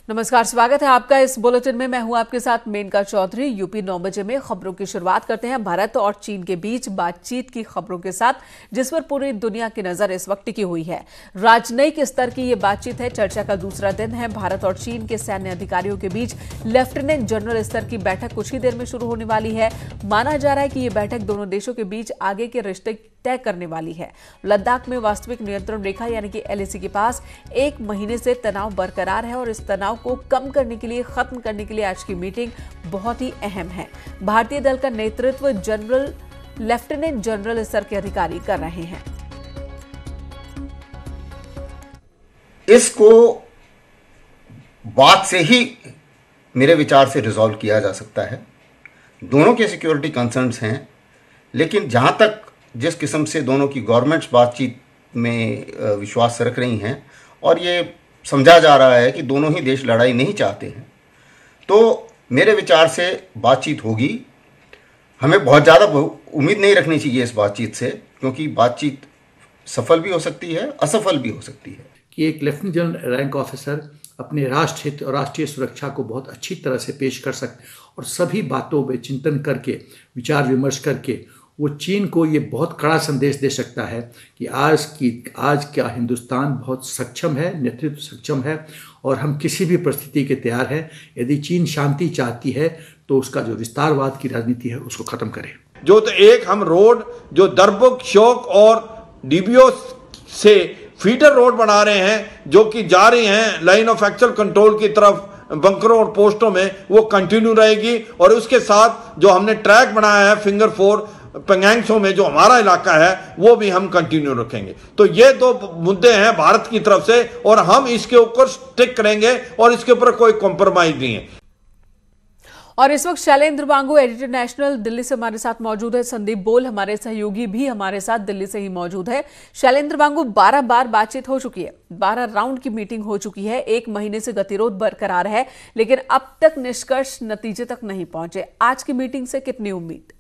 नमस्कार, स्वागत है आपका इस बुलेटिन में। मैं हूं आपके साथ मेनका चौधरी। यूपी 9 बजे में खबरों की शुरुआत करते हैं भारत और चीन के बीच बातचीत की खबरों के साथ, जिस पर पूरी दुनिया की नजर इस वक्त टिकी हुई है। राजनयिक स्तर की ये बातचीत है। चर्चा का दूसरा दिन है। भारत और चीन के सैन्य अधिकारियों के बीच लेफ्टिनेंट जनरल स्तर की बैठक कुछ ही देर में शुरू होने वाली है। माना जा रहा है कि ये बैठक दोनों देशों के बीच आगे के रिश्ते तय करने वाली है। लद्दाख में वास्तविक नियंत्रण रेखा यानी कि LAC के पास 1 महीने से तनाव बरकरार है और इस तनाव को कम करने के लिए, खत्म करने के लिए आज की मीटिंग बहुत ही अहम है। भारतीय दल का नेतृत्व लेफ्टिनेंट जनरल स्तर के अधिकारी कर रहे हैं। इसको बात से ही मेरे विचार से रिजॉल्व किया जा सकता है। दोनों के सिक्योरिटी कंसर्न्स हैं, लेकिन जहां तक जिस किस्म से दोनों की गवर्नमेंट्स बातचीत में विश्वास रख रही हैं और ये समझा जा रहा है कि दोनों ही देश लड़ाई नहीं चाहते हैं, तो मेरे विचार से बातचीत होगी। हमें बहुत ज़्यादा उम्मीद नहीं रखनी चाहिए इस बातचीत से, क्योंकि बातचीत सफल भी हो सकती है, असफल भी हो सकती है। कि एक लेफ्टिनेंट जनरल रैंक ऑफिसर अपने राष्ट्र हित और राष्ट्रीय सुरक्षा को बहुत अच्छी तरह से पेश कर सकते और सभी बातों पर चिंतन करके, विचार विमर्श करके वो चीन को ये बहुत कड़ा संदेश दे सकता है कि आज का हिंदुस्तान बहुत सक्षम है, नेतृत्व सक्षम है और हम किसी भी परिस्थिति के तैयार हैं। यदि चीन शांति चाहती है तो उसका जो विस्तारवाद की राजनीति है उसको खत्म करे। जो तो एक हम रोड जो दरबुक, शोक और डीबीओ से फीडर रोड बना रहे हैं, जो कि जा रही हैं लाइन ऑफ एक्चुअल कंट्रोल की तरफ बंकरों और पोस्टों में, वो कंटिन्यू रहेगी। और उसके साथ जो हमने ट्रैक बनाया है फिंगर 4 पेंगैंगसो में जो हमारा इलाका है, वो भी हम कंटिन्यू रखेंगे। तो ये दो मुद्दे हैं भारत की तरफ से और हम इसके ऊपर स्टिक करेंगे और इसके ऊपर कोई कॉम्प्रोमाइज नहीं है। और इस वक्त शैलेंद्र बांगू, एडिटर नेशनल, दिल्ली से हमारे साथ मौजूद है। संदीप बोल, हमारे सहयोगी भी हमारे साथ दिल्ली से ही मौजूद है। शैलेंद्र बांगू, 12 बार बातचीत हो चुकी है, 12 राउंड की मीटिंग हो चुकी है, 1 महीने से गतिरोध बरकरार है, लेकिन अब तक निष्कर्ष नतीजे तक नहीं पहुंचे। आज की मीटिंग से कितनी उम्मीद?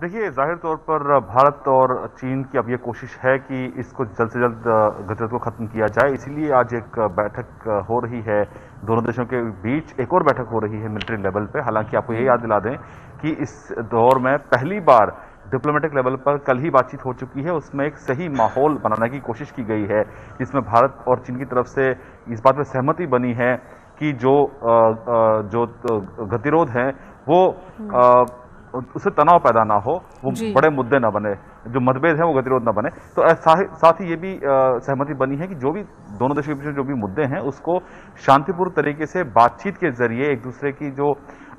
देखिए, जाहिर तौर पर भारत और चीन की अब ये कोशिश है कि इसको जल्द से जल्द गतिरोध को खत्म किया जाए। इसीलिए आज एक बैठक हो रही है दोनों देशों के बीच। एक और बैठक हो रही है मिलिट्री लेवल पे। हालांकि आपको ये याद दिला दें कि इस दौर में पहली बार डिप्लोमेटिक लेवल पर कल ही बातचीत हो चुकी है। उसमें एक सही माहौल बनाने की कोशिश की गई है, जिसमें भारत और चीन की तरफ से इस बात में सहमति बनी है कि जो गतिरोध है वो उससे तनाव पैदा ना हो, वो बड़े मुद्दे ना बने, जो मतभेद है वो गतिरोध ना बने। तो साथ ही ये भी सहमति बनी है कि जो भी दोनों देशों के बीच जो भी मुद्दे हैं उसको शांतिपूर्ण तरीके से बातचीत के जरिए, एक दूसरे की जो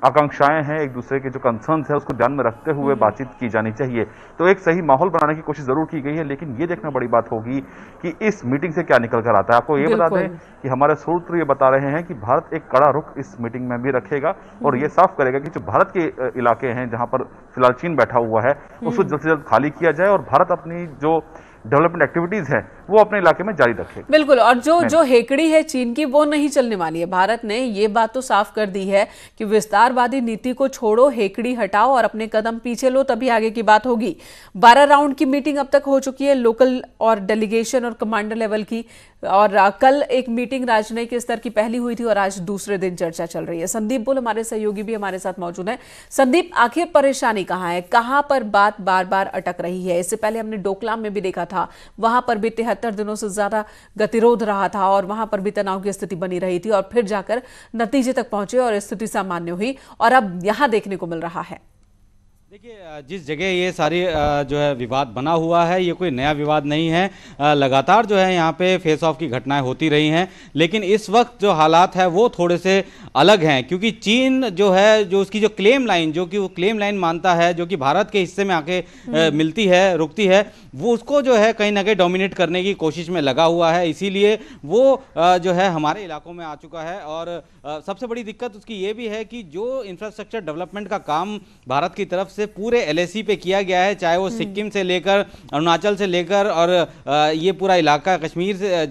आकांक्षाएं हैं, एक दूसरे के जो कंसर्न्स हैं, उसको ध्यान में रखते हुए बातचीत की जानी चाहिए। तो एक सही माहौल बनाने की कोशिश जरूर की गई है, लेकिन ये देखना बड़ी बात होगी कि इस मीटिंग से क्या निकल कर आता है। आपको ये बता दें कि हमारे सूत्र ये बता रहे हैं कि भारत एक कड़ा रुख इस मीटिंग में भी रखेगा और ये साफ करेगा कि जो भारत के इलाके हैं जहां पर फिलहाल चीन बैठा हुआ है, उसको जल्द से जल्द खाली किया जाए और भारत अपनी जो डेवलपमेंट एक्टिविटीज है वो अपने इलाके में जारी रखेगा। बिल्कुल, और जो हेकड़ी है चीन की वो नहीं चलने वाली है। भारत ने ये बात तो साफ कर दी है कि विस्तारवादी नीति को छोड़ो, हेकड़ी हटाओ और अपने कदम पीछे लो, तभी आगे की बात होगी। 12 राउंड की मीटिंग अब तक हो चुकी है, लोकल और डेलीगेशन और कमांडर लेवल की, और कल एक मीटिंग राजनयिक स्तर की पहली हुई थी और आज दूसरे दिन चर्चा चल रही है। संदीप बुल, हमारे सहयोगी भी हमारे साथ मौजूद हैं। संदीप, आखिर परेशानी कहाँ है, कहां पर बात बार बार अटक रही है? इससे पहले हमने डोकलाम में भी देखा था, वहां पर भी 73 दिनों से ज्यादा गतिरोध रहा था और वहां पर भी तनाव की स्थिति बनी रही थी और फिर जाकर नतीजे तक पहुंचे और स्थिति सामान्य हुई, और अब यहां देखने को मिल रहा है। देखिए, जिस जगह ये सारी जो है विवाद बना हुआ है, ये कोई नया विवाद नहीं है। लगातार जो है यहाँ पे फेस ऑफ की घटनाएं होती रही हैं, लेकिन इस वक्त जो हालात है वो थोड़े से अलग हैं, क्योंकि चीन जो है, जो उसकी जो क्लेम लाइन, जो कि वो क्लेम लाइन मानता है, जो कि भारत के हिस्से में आके मिलती है, रुकती है, वो उसको जो है कहीं ना कहीं डोमिनेट करने की कोशिश में लगा हुआ है। इसीलिए वो जो है हमारे इलाकों में आ चुका है। और सबसे बड़ी दिक्कत उसकी ये भी है कि जो इंफ्रास्ट्रक्चर डेवलपमेंट का काम भारत की तरफ से से पूरे LAC पे किया गया है, चाहे वो सिक्किम से लेकर अरुणाचल से लेकर और ये पूरा इलाका कश्मीर से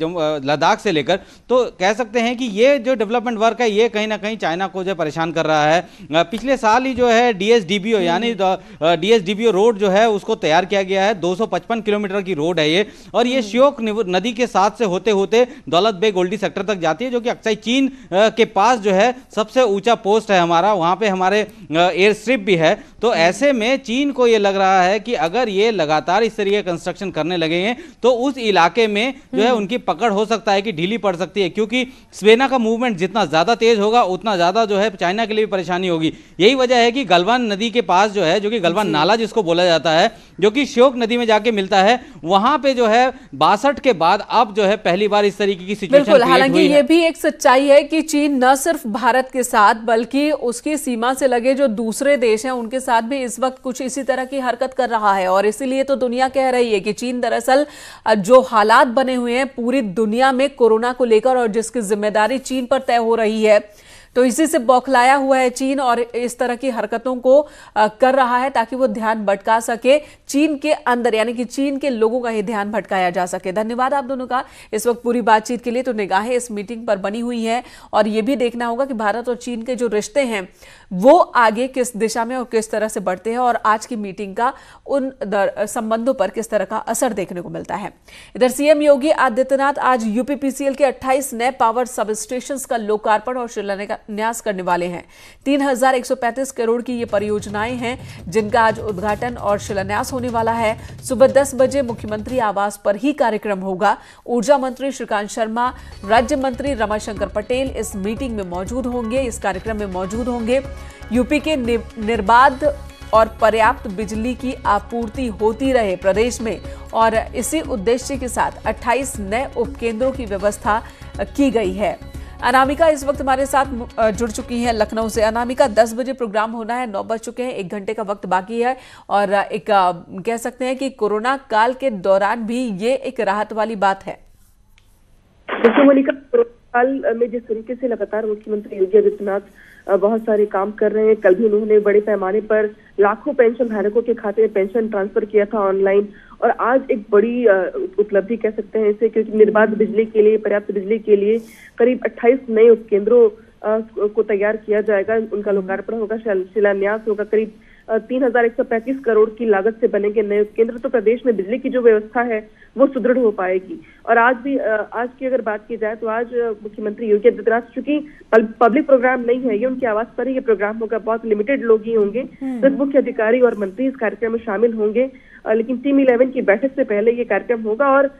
लद्दाख से लेकर, तो कह सकते हैं कि ये जो डेवलपमेंट वर्क है ये कहीं ना कहीं चाइना को जो परेशान कर रहा है। पिछले साल ही जो है DSDBO यानी DSDBO रोड जो है उसको तैयार किया गया है। 255 किलोमीटर की रोड है ये, और ये श्योक नदी के साथ से होते होते दौलत बेग गोल्डी सेक्टर तक जाती है, जो कि अक्साई चीन के पास जो है सबसे ऊंचा पोस्ट है हमारा, वहां पे हमारे एयर स्ट्रिप भी है। तो ऐसे में चीन को ये लग रहा है कि अगर ये लगातार इस तरीके कंस्ट्रक्शन करने लगेंगे तो उस इलाके में जो है उनकी पकड़ हो सकता है कि ढीली पड़ सकती है, क्योंकि स्वेना का मूवमेंट जितना ज्यादा तेज होगा उतना ज्यादा जो है चाइना के लिए भी परेशानी होगी। यही वजह है कि गलवान नदी के पास जो है, जो कि गलवान नाला जिसको बोला जाता है, जो कि श्योक नदी में जाके मिलता है, वहां पे जो है 62 के बाद अब जो है पहली बार इस तरीके की सिचुएशन क्रिएट हुई है। हालांकि ये भी एक सच्चाई है कि चीन न सिर्फ भारत के साथ बल्कि उसकी सीमा से लगे जो दूसरे देश हैं उनके साथ भी इस वक्त कुछ इसी तरह की हरकत कर रहा है, और इसीलिए तो दुनिया कह रही है कि चीन दरअसल जो हालात बने हुए हैं पूरी दुनिया में कोरोना को लेकर और जिसकी जिम्मेदारी चीन पर तय हो रही है, तो इसी से बौखलाया हुआ है चीन और इस तरह की हरकतों को कर रहा है ताकि वो ध्यान भटका सके चीन के अंदर, यानी कि चीन के लोगों का ही ध्यान भटकाया जा सके। धन्यवाद आप दोनों का इस वक्त पूरी बातचीत के लिए। तो निगाहें इस मीटिंग पर बनी हुई है और ये भी देखना होगा कि भारत और चीन के जो रिश्ते हैं वो आगे किस दिशा में और किस तरह से बढ़ते हैं और आज की मीटिंग का उन संबंधों पर किस तरह का असर देखने को मिलता है। इधर सीएम योगी आदित्यनाथ आज यूपीपीसीएल के 28 नए पावर सब स्टेशन का लोकार्पण और शिलान्यास करने वाले हैं। 3135 करोड़ की ये परियोजनाएं हैं जिनका आज उद्घाटन और शिलान्यास होने वाला है। सुबह 10 बजे मुख्यमंत्री आवास पर ही कार्यक्रम होगा। ऊर्जा मंत्री श्रीकांत शर्मा, राज्य मंत्री रमाशंकर पटेल इस मीटिंग में मौजूद होंगे, इस कार्यक्रम में मौजूद होंगे। यूपी के निर्बाध और पर्याप्त बिजली की आपूर्ति होती रहे प्रदेश में, और इसी उद्देश्य के साथ 28 नए उपकेंद्रों की व्यवस्था की गई है। अनामिका इस वक्त हमारे साथ जुड़ चुकी हैं लखनऊ से। अनामिका, 10 बजे प्रोग्राम होना है, 9 बज चुके हैं, 1 घंटे का वक्त बाकी है और एक कह सकते हैं कि कोरोना काल के दौरान भी ये एक राहत वाली बात है। देखिए मलिका, कोरोना काल में जिस तरीके से लगातार मुख्यमंत्री योगी आदित्यनाथ बहुत सारे काम कर रहे हैं, कल भी उन्होंने बड़े पैमाने पर लाखों पेंशन धारकों के खाते में पेंशन ट्रांसफर किया था ऑनलाइन, और आज एक बड़ी उपलब्धि कह सकते हैं इसे, क्योंकि निर्बाध बिजली के लिए, पर्याप्त बिजली के लिए करीब 28 नए उपकेंद्रों को तैयार किया जाएगा। उनका लोकार्पण होगा, शिलान्यास होगा। करीब 3135 करोड़ की लागत से बनेंगे नए उपकेंद्र। तो प्रदेश में बिजली की जो व्यवस्था है वो सुदृढ़ हो पाएगी। और आज की अगर बात की जाए तो आज मुख्यमंत्री योगी आदित्यनाथ, चूंकि पब्लिक प्रोग्राम नहीं है, ये उनके आवास पर ही ये प्रोग्राम होगा, बहुत लिमिटेड लोग ही होंगे, सिर्फ मुख्य अधिकारी और मंत्री इस कार्यक्रम में शामिल होंगे। लेकिन टीम 11 की बैठक से पहले ये कार्यक्रम होगा और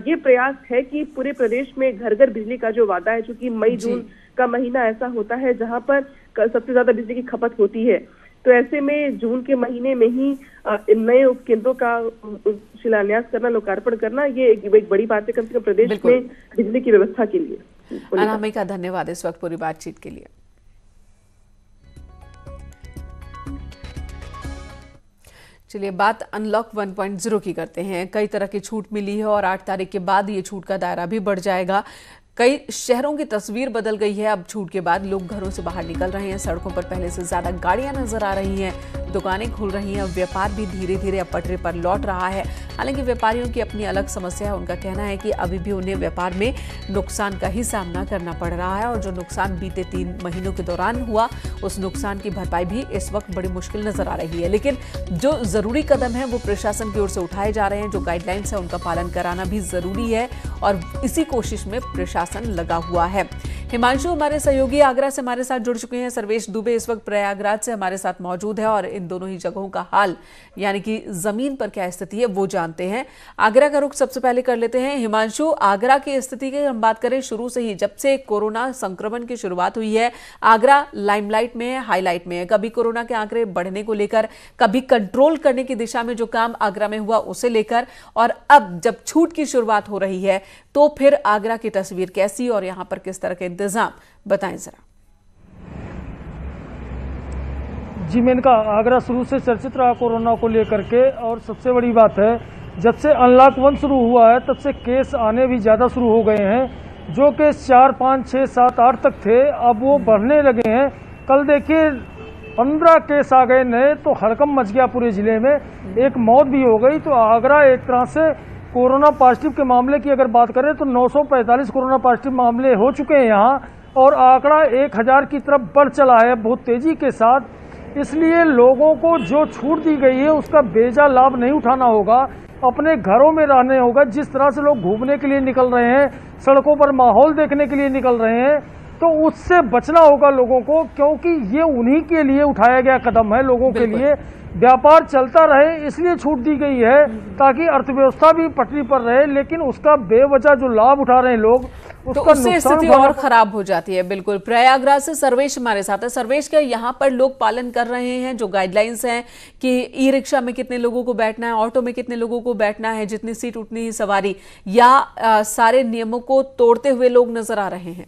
ये प्रयास है कि पूरे प्रदेश में घर घर बिजली का जो वादा है, चूंकि मई जून का महीना ऐसा होता है जहां पर सबसे ज्यादा बिजली की खपत होती है, तो ऐसे में जून के महीने में ही नए उपकेंद्रों का शिलान्यास करना, लोकार्पण करना, ये एक बड़ी बात है कम से कम प्रदेश में बिजली की व्यवस्था के लिए। अनामिका, धन्यवाद इस वक्त पूरी बातचीत के लिए। चलिए बात अनलॉक 1.0 की करते हैं। कई तरह की छूट मिली है और 8 तारीख के बाद ये छूट का दायरा भी बढ़ जाएगा। कई शहरों की तस्वीर बदल गई है। अब छूट के बाद लोग घरों से बाहर निकल रहे हैं, सड़कों पर पहले से ज्यादा गाड़ियां नजर आ रही हैं, दुकानें खुल रही हैं, व्यापार भी धीरे धीरे अब पटरी पर लौट रहा है। हालांकि व्यापारियों की अपनी अलग समस्या है। उनका कहना है कि अभी भी उन्हें व्यापार में नुकसान का ही सामना करना पड़ रहा है और जो नुकसान बीते 3 महीनों के दौरान हुआ उस नुकसान की भरपाई भी इस वक्त बड़ी मुश्किल नजर आ रही है। लेकिन जो जरूरी कदम है वो प्रशासन की ओर से उठाए जा रहे हैं। जो गाइडलाइंस है उनका पालन कराना भी जरूरी है और इसी कोशिश में प्रशासन लगा हुआ है। हिमांशु हमारे सहयोगी आगरा से हमारे साथ जुड़ चुके हैं। सर्वेश दुबे इस वक्त प्रयागराज से हमारे साथ मौजूद है और इन दोनों ही जगहों का हाल यानी कि जमीन पर क्या स्थिति है वो जानते हैं। आगरा का रुख सबसे पहले कर लेते हैं। हिमांशु, आगरा की स्थिति की हम बात करें, शुरू से ही जब से कोरोना संक्रमण की शुरुआत हुई है आगरा लाइमलाइट में है, हाईलाइट में है। कभी कोरोना के आंकड़े बढ़ने को लेकर, कभी कंट्रोल करने की दिशा में जो काम आगरा में हुआ उसे लेकर, और अब जब छूट की शुरुआत हो रही है तो फिर आगरा की तस्वीर कैसी और यहां पर किस तरह के इंतजाम, बताएं जरा। जी मेनका, आगरा शुरू से चर्चित रहा कोरोना को लेकर के, और सबसे बड़ी बात है जब से अनलॉक 1 शुरू हुआ है तब से केस आने भी ज़्यादा शुरू हो गए हैं। जो केस 4, 5, 6, 7, 8 तक थे अब वो बढ़ने लगे हैं। कल देखिए 15 केस आ गए नए, तो हड़कंप मच गया पूरे जिले में, एक मौत भी हो गई। तो आगरा एक तरह से कोरोना पॉजिटिव के मामले की अगर बात करें तो 945 कोरोना पॉजिटिव मामले हो चुके हैं यहाँ, और आंकड़ा 1000 की तरफ बढ़ चला है बहुत तेजी के साथ। इसलिए लोगों को जो छूट दी गई है उसका बेजा लाभ नहीं उठाना होगा, अपने घरों में रहने होगा। जिस तरह से लोग घूमने के लिए निकल रहे हैं, सड़कों पर माहौल देखने के लिए निकल रहे हैं, तो उससे बचना होगा लोगों को, क्योंकि ये उन्हीं के लिए उठाया गया कदम है, लोगों के लिए। व्यापार चलता रहे इसलिए छूट दी गई है, ताकि अर्थव्यवस्था भी पटरी पर रहे, लेकिन उसका बेवजह जो लाभ उठा रहे हैं लोग, तो उससे स्थिति और खराब हो जाती है। बिल्कुल, प्रयागराज से सर्वेश हमारे साथ है। सर्वेश, क्या यहाँ पर लोग पालन कर रहे हैं जो गाइडलाइंस हैं कि ई रिक्शा में कितने लोगों को बैठना है, ऑटो में कितने लोगों को बैठना है, जितनी सीट उतनी ही सवारी, या सारे नियमों को तोड़ते हुए लोग नजर आ रहे हैं?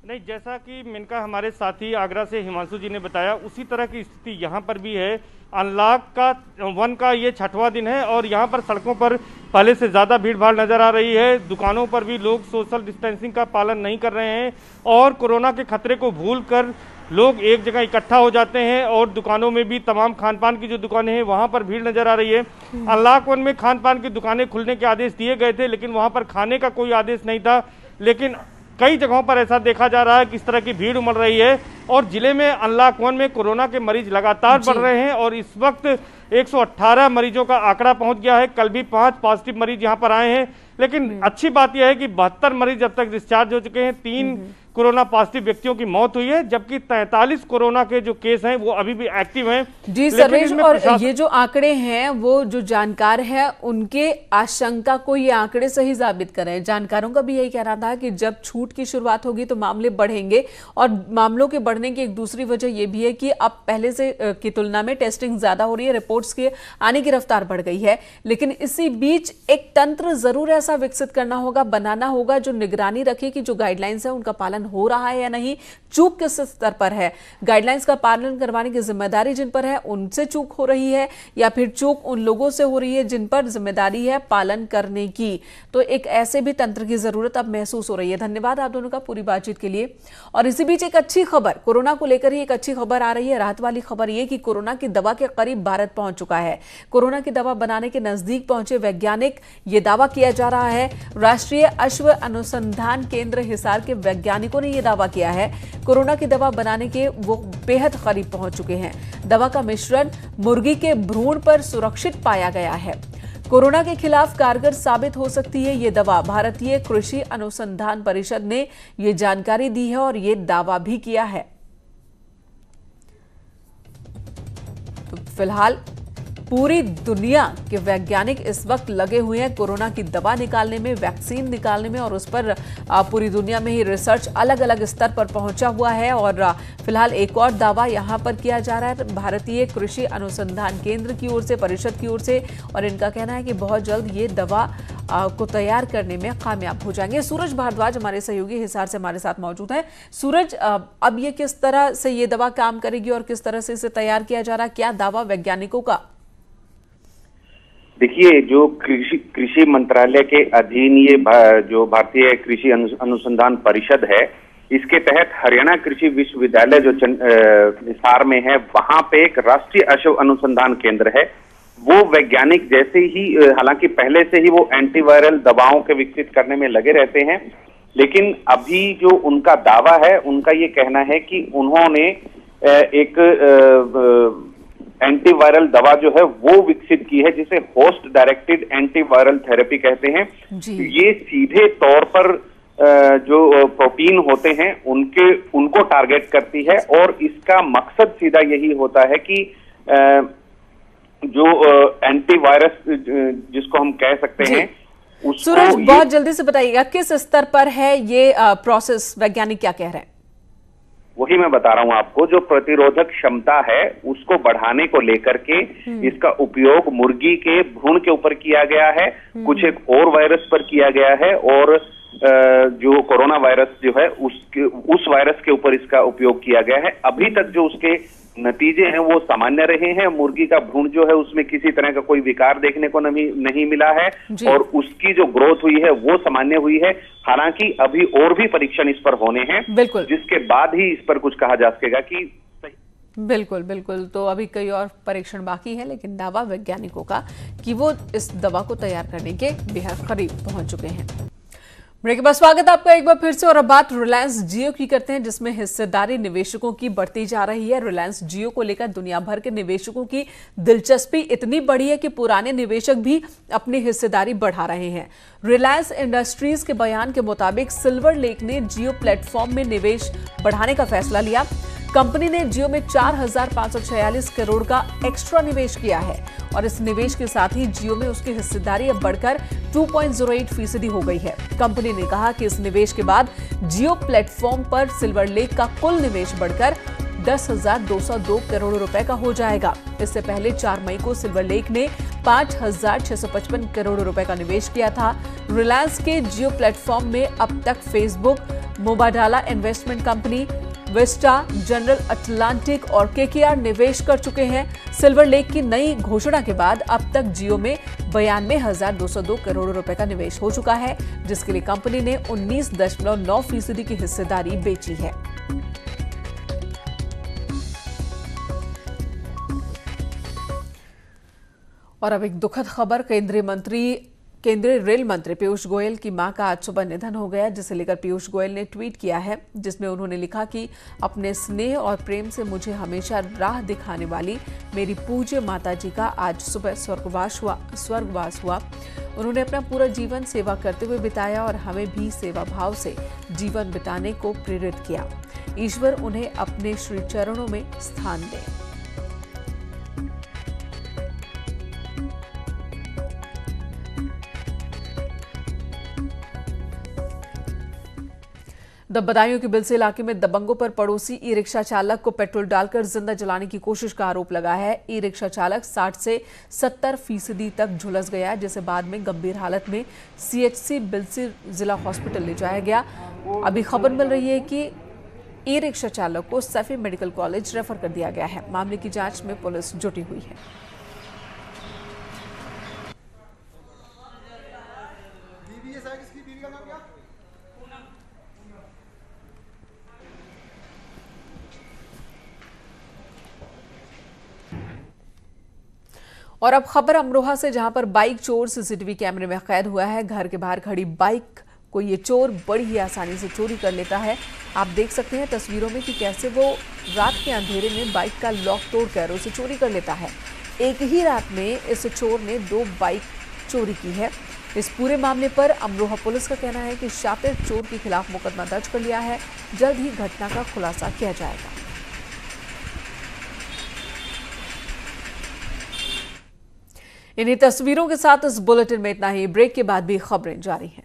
नहीं, जैसा कि मेनका हमारे साथी आगरा से हिमांशु जी ने बताया, उसी तरह की स्थिति यहाँ पर भी है। अनलॉक का 1 का ये 6वां दिन है और यहाँ पर सड़कों पर पहले से ज़्यादा भीड़ भाड़ नज़र आ रही है। दुकानों पर भी लोग सोशल डिस्टेंसिंग का पालन नहीं कर रहे हैं और कोरोना के खतरे को भूलकर लोग एक जगह इकट्ठा हो जाते हैं, और दुकानों में भी तमाम खान पान की जो दुकानें हैं वहाँ पर भीड़ नज़र आ रही है। अनलॉक 1 में खान पान की दुकानें खुलने के आदेश दिए गए थे, लेकिन वहाँ पर खाने का कोई आदेश नहीं था। लेकिन कई जगहों पर ऐसा देखा जा रहा है किस तरह की भीड़ उमड़ रही है, और जिले में अनलॉक 1 में कोरोना के मरीज लगातार बढ़ रहे हैं और इस वक्त 118 मरीजों का आंकड़ा पहुंच गया है। कल भी 5 पॉजिटिव मरीज यहां पर आए हैं, लेकिन अच्छी बात यह है कि 72 मरीज अब तक डिस्चार्ज हो चुके हैं। 3 कोरोना पॉजिटिव व्यक्तियों की मौत हुई है, जबकि 43 कोरोना के जो केस हैं वो अभी भी एक्टिव हैं। जी सर्वेश, और ये जो आंकड़े हैं वो जो जानकार है उनके आशंका को ये आंकड़े सही साबित कर रहे हैं। जानकारों का भी यही कहना था कि जब छूट की शुरुआत होगी तो मामले बढ़ेंगे, और मामलों के बढ़ने की एक दूसरी वजह यह भी है कि अब पहले से की तुलना में टेस्टिंग ज्यादा हो रही है, रिपोर्ट्स के आने की रफ्तार बढ़ गई है। लेकिन इसी बीच एक तंत्र जरूर ऐसा विकसित करना होगा, बनाना होगा, जो निगरानी रखे कि जो गाइडलाइंस है उनका पालन हो रहा है या नहीं, चूक किस स्तर पर है, गाइडलाइंस का पालन करवाने की जिम्मेदारी जिन पर है उनसे चूक हो रही है, या फिर चूक उन लोगों से हो रही है जिन पर जिम्मेदारी है पालन करने की। तो एक ऐसे भी तंत्र की जरूरत अब महसूस हो रही है। धन्यवाद आप दोनों का पूरी बातचीत के लिए। और इसी बीच एक अच्छी खबर, कोरोना को लेकर ही एक अच्छी खबर आ रही है। राहत वाली खबर यह कि कोरोना की दवा के करीब भारत पहुंच चुका है। कोरोना की दवा बनाने के नजदीक पहुंचे वैज्ञानिक, ये दावा किया जा रहा है। राष्ट्रीय अश्व अनुसंधान केंद्र हिसार के वैज्ञानिकों ने यह दावा किया है कोरोना की दवा बनाने के वो बेहद करीब पहुंच चुके हैं। दवा का मिश्रण मुर्गी के भ्रूण पर सुरक्षित पाया गया है। कोरोना के खिलाफ कारगर साबित हो सकती है ये दवा। भारतीय कृषि अनुसंधान परिषद ने ये जानकारी दी है और ये दावा भी किया है। तो फिलहाल पूरी दुनिया के वैज्ञानिक इस वक्त लगे हुए हैं कोरोना की दवा निकालने में, वैक्सीन निकालने में, और उस पर पूरी दुनिया में ही रिसर्च अलग अलग स्तर पर पहुंचा हुआ है। और फिलहाल एक और दावा यहां पर किया जा रहा है भारतीय कृषि अनुसंधान केंद्र की ओर से, परिषद की ओर से, और इनका कहना है कि बहुत जल्द ये दवा को तैयार करने में कामयाब हो जाएंगे। सूरज भारद्वाज हमारे सहयोगी हिसार से हमारे साथ मौजूद हैं। सूरज, अब ये किस तरह से ये दवा काम करेगी और किस तरह से इसे तैयार किया जा रहा है, क्या दावा वैज्ञानिकों का? देखिए, जो कृषि मंत्रालय के अधीन ये जो भारतीय कृषि अनुसंधान परिषद है, इसके तहत हरियाणा कृषि विश्वविद्यालय जो हिसार में है, वहां पे एक राष्ट्रीय अश्व अनुसंधान केंद्र है। वो वैज्ञानिक जैसे ही, हालांकि पहले से ही वो एंटीवायरल दवाओं के विकसित करने में लगे रहते हैं, लेकिन अभी जो उनका दावा है, उनका ये कहना है कि उन्होंने एक एंटीवायरल दवा जो है वो विकसित की है, जिसे होस्ट डायरेक्टेड एंटीवायरल थेरेपी कहते हैं। ये सीधे तौर पर जो प्रोटीन होते हैं उनको टारगेट करती है, और इसका मकसद सीधा यही होता है कि जो एंटीवायरस जिसको हम कह सकते हैं उसको। सूरज, बहुत जल्दी से बताइएगा किस स्तर पर है ये प्रोसेस, वैज्ञानिक क्या कह रहे हैं? वही मैं बता रहा हूं आपको, जो प्रतिरोधक क्षमता है उसको बढ़ाने को लेकर के इसका उपयोग मुर्गी के भ्रूण के ऊपर किया गया है, कुछ एक और वायरस पर किया गया है, और जो कोरोना वायरस जो है उस वायरस के ऊपर इसका उपयोग किया गया है। अभी तक जो उसके नतीजे हैं वो सामान्य रहे हैं। मुर्गी का भ्रूण जो है उसमें किसी तरह का कोई विकार देखने को नहीं मिला है और उसकी जो ग्रोथ हुई है वो सामान्य हुई है। हालांकि अभी और भी परीक्षण इस पर होने हैं, जिसके बाद ही इस पर कुछ कहा जा सकेगा कि बिल्कुल बिल्कुल। तो अभी कई और परीक्षण बाकी है, लेकिन दावा वैज्ञानिकों का कि वो इस दवा को तैयार करने के बेहद करीब पहुंच चुके हैं। ब्रेक के बाद स्वागत है आपका एक बार फिर से। और अब बात रिलायंस जियो की करते हैं, जिसमें हिस्सेदारी निवेशकों की बढ़ती जा रही है। रिलायंस जियो को लेकर दुनिया भर के निवेशकों की दिलचस्पी इतनी बड़ी है कि पुराने निवेशक भी अपनी हिस्सेदारी बढ़ा रहे हैं। रिलायंस इंडस्ट्रीज के बयान के मुताबिक सिल्वर लेक ने जियो प्लेटफॉर्म में निवेश बढ़ाने का फैसला लिया। कंपनी ने जियो में 4,546 करोड़ का एक्स्ट्रा निवेश किया है और इस निवेश के साथ ही जियो में उसकी हिस्सेदारी अब बढ़कर 2.08% हो गई है। कंपनी ने कहा कि इस निवेश के बाद जियो प्लेटफॉर्म पर सिल्वर लेक का कुल निवेश बढ़कर 10,202 करोड़ रुपए का हो जाएगा। इससे पहले 4 मई को सिल्वर लेक ने 5,655 करोड़ रुपए का निवेश किया था। रिलायंस के जियो प्लेटफॉर्म में अब तक Facebook, Mubadala investment company, Vista, General Atlantic और केकेआर निवेश कर चुके हैं। सिल्वर लेक की नई घोषणा के बाद अब तक जियो में 92,202 करोड़ रुपए का निवेश हो चुका है, जिसके लिए कंपनी ने 19.9% की हिस्सेदारी बेची है। और अब एक दुखद खबर, केंद्रीय रेल मंत्री पीयूष गोयल की मां का आज सुबह निधन हो गया, जिसे लेकर पीयूष गोयल ने ट्वीट किया है, जिसमें उन्होंने लिखा कि अपने स्नेह और प्रेम से मुझे हमेशा राह दिखाने वाली मेरी पूज्य माताजी का आज सुबह स्वर्गवास हुआ। उन्होंने अपना पूरा जीवन सेवा करते हुए बिताया और हमें भी सेवा भाव से जीवन बिताने को प्रेरित किया। ईश्वर उन्हें अपने श्री चरणों में स्थान दे। बदायूं के बिलसे इलाके में दबंगों पर पड़ोसी ई रिक्शा चालक को पेट्रोल डालकर जिंदा जलाने की कोशिश का आरोप लगा है। ई रिक्शा चालक 60 से 70% तक झुलस गया, जिसे बाद में गंभीर हालत में CHC बिलसे जिला हॉस्पिटल ले जाया गया। अभी खबर मिल रही है कि ई रिक्शा चालक को सैफी मेडिकल कॉलेज रेफर कर दिया गया है। मामले की जांच में पुलिस जुटी हुई है। और अब खबर अमरोहा से, जहां पर बाइक चोर सीसीटीवी कैमरे में कैद हुआ है। घर के बाहर खड़ी बाइक को ये चोर बड़ी ही आसानी से चोरी कर लेता है। आप देख सकते हैं तस्वीरों में कि कैसे वो रात के अंधेरे में बाइक का लॉक तोड़कर उसे चोरी कर लेता है। एक ही रात में इस चोर ने 2 बाइक चोरी की है। इस पूरे मामले पर अमरोहा पुलिस का कहना है कि शातिर चोर के खिलाफ मुकदमा दर्ज कर लिया है। जल्द ही घटना का खुलासा किया जाएगा। इन्हीं तस्वीरों के साथ इस बुलेटिन में इतना ही। ब्रेक के बाद भी खबरें जारी हैं।